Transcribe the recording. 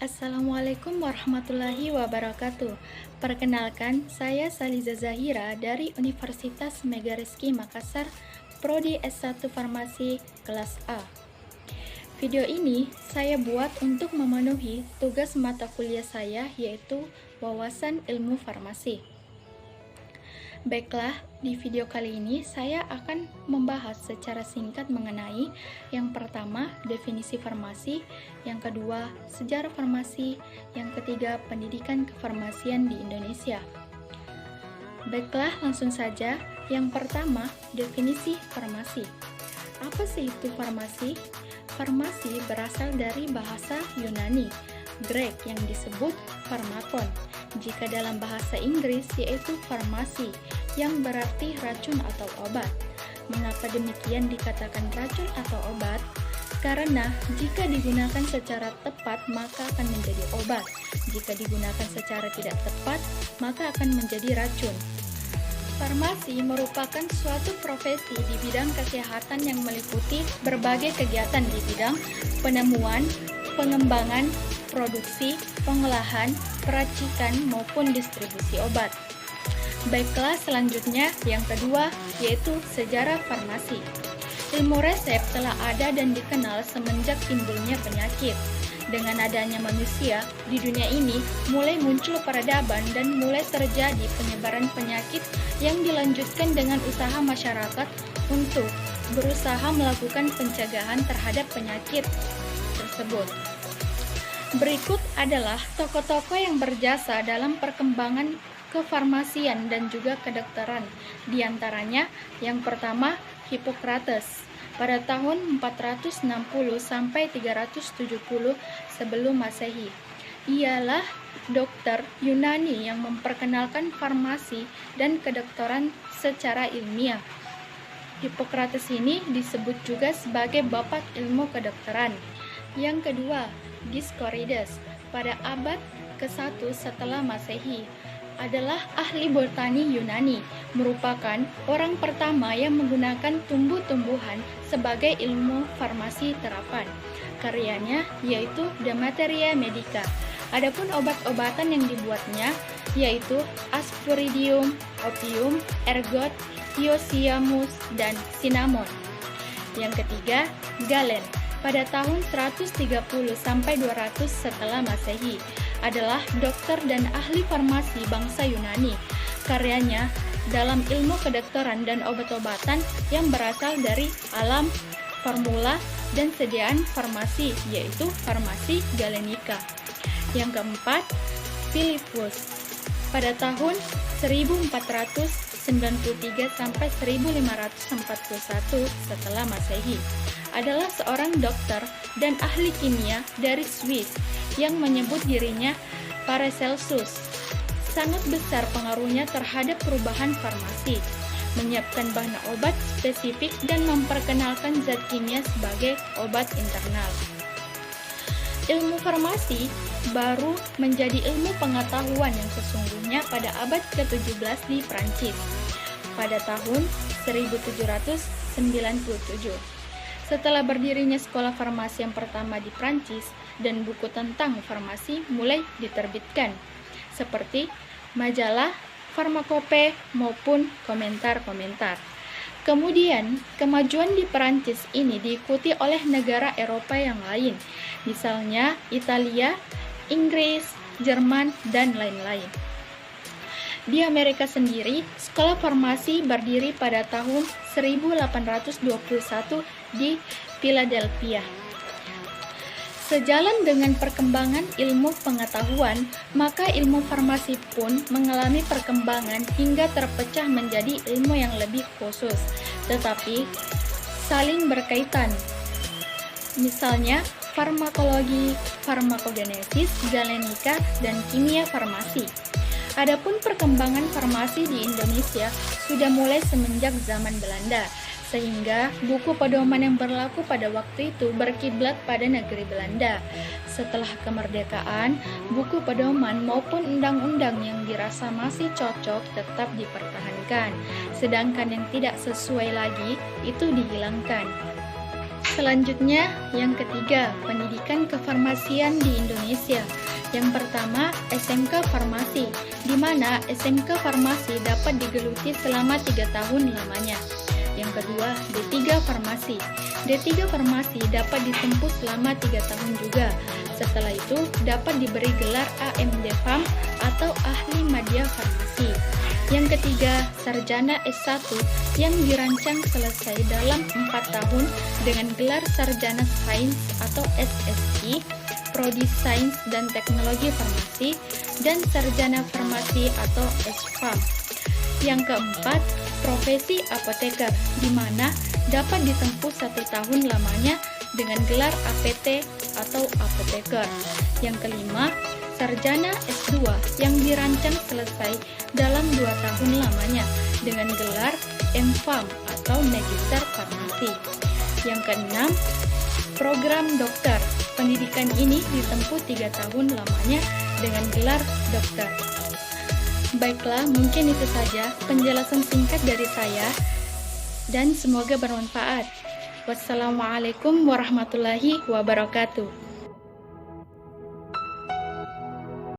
Assalamualaikum warahmatullahi wabarakatuh. Perkenalkan, saya Saliza Zahira dari Universitas Megarizky Makassar, Prodi S1 Farmasi kelas A. Video ini saya buat untuk memenuhi tugas mata kuliah saya, yaitu wawasan ilmu farmasi. Baiklah, di video kali ini saya akan membahas secara singkat mengenai yang pertama, definisi farmasi, yang kedua, sejarah farmasi, yang ketiga, pendidikan kefarmasian di Indonesia. Baiklah, langsung saja. Yang pertama, definisi farmasi. Apa sih itu farmasi? Farmasi berasal dari bahasa Yunani, Grek yang disebut pharmakon. Jika dalam bahasa Inggris yaitu farmasi, yang berarti racun atau obat. Mengapa demikian dikatakan racun atau obat? Karena jika digunakan secara tepat maka akan menjadi obat. Jika digunakan secara tidak tepat maka akan menjadi racun. Farmasi merupakan suatu profesi di bidang kesehatan yang meliputi berbagai kegiatan di bidang penemuan, pengembangan, produksi, pengolahan, peracikan, maupun distribusi obat. Baiklah, selanjutnya yang kedua yaitu sejarah farmasi. Ilmu resep telah ada dan dikenal semenjak timbulnya penyakit. Dengan adanya manusia di dunia ini mulai muncul peradaban dan mulai terjadi penyebaran penyakit yang dilanjutkan dengan usaha masyarakat untuk berusaha melakukan pencegahan terhadap penyakit tersebut. Berikut adalah tokoh-tokoh yang berjasa dalam perkembangan kefarmasian dan juga kedokteran. Di antaranya, yang pertama, Hippocrates pada tahun 460 sampai 370 sebelum Masehi. Ialah dokter Yunani yang memperkenalkan farmasi dan kedokteran secara ilmiah. Hippocrates ini disebut juga sebagai bapak ilmu kedokteran. Yang kedua, Dioscorides pada abad ke-1 setelah Masehi adalah ahli botani Yunani, merupakan orang pertama yang menggunakan tumbuh-tumbuhan sebagai ilmu farmasi terapan. Karyanya yaitu De Materia Medica. Adapun obat-obatan yang dibuatnya yaitu Aspiridium, opium, ergot, hyoscyamus, dan cinnamon. Yang ketiga, Galen pada tahun 130 sampai 200 setelah Masehi adalah dokter dan ahli farmasi bangsa Yunani. Karyanya dalam ilmu kedokteran dan obat-obatan yang berasal dari alam, formula, dan sediaan farmasi, yaitu farmasi Galenica. Yang keempat, Philippus pada tahun 1493 sampai 1541 setelah Masehi adalah seorang dokter dan ahli kimia dari Swiss yang menyebut dirinya Paracelsus. Sangat besar pengaruhnya terhadap perubahan farmasi, menyiapkan bahan obat spesifik dan memperkenalkan zat kimia sebagai obat internal. Ilmu farmasi baru menjadi ilmu pengetahuan yang sesungguhnya pada abad ke-17 di Prancis pada tahun 1797. Setelah berdirinya sekolah farmasi yang pertama di Prancis dan buku tentang farmasi mulai diterbitkan, seperti majalah, farmakope, maupun komentar-komentar. Kemudian, kemajuan di Prancis ini diikuti oleh negara Eropa yang lain, misalnya Italia, Inggris, Jerman, dan lain-lain. Di Amerika sendiri, sekolah farmasi berdiri pada tahun 1821 di Philadelphia. Sejalan dengan perkembangan ilmu pengetahuan, maka ilmu farmasi pun mengalami perkembangan hingga terpecah menjadi ilmu yang lebih khusus, tetapi saling berkaitan. Misalnya, farmakologi, farmakogenesis, galenika, dan kimia farmasi. Adapun perkembangan farmasi di Indonesia sudah mulai semenjak zaman Belanda, sehingga buku pedoman yang berlaku pada waktu itu berkiblat pada negeri Belanda. Setelah kemerdekaan, buku pedoman maupun undang-undang yang dirasa masih cocok tetap dipertahankan, sedangkan yang tidak sesuai lagi itu dihilangkan. Selanjutnya, yang ketiga, pendidikan kefarmasian di Indonesia. Yang pertama, SMK Farmasi, di mana SMK Farmasi dapat digeluti selama 3 tahun lamanya. Yang kedua, D3 Farmasi. D3 Farmasi dapat ditempuh selama 3 tahun juga. Setelah itu, dapat diberi gelar AMD Farm atau Ahli Madya Farmasi. Yang ketiga, Sarjana S1 yang dirancang selesai dalam 4 tahun dengan gelar Sarjana Sains atau SSI, Prodi Sains dan Teknologi Farmasi, dan Sarjana Farmasi atau SFAM. Yang keempat, profesi apoteker, di mana dapat ditempuh 1 tahun lamanya dengan gelar APT atau apoteker. Yang kelima, Sarjana S2 yang dirancang selesai dalam 2 tahun lamanya dengan gelar MFarm atau Magister Farmasi. Yang keenam, program dokter. Pendidikan ini ditempuh 3 tahun lamanya dengan gelar dokter. Baiklah, mungkin itu saja penjelasan singkat dari saya dan semoga bermanfaat. Wassalamualaikum warahmatullahi wabarakatuh.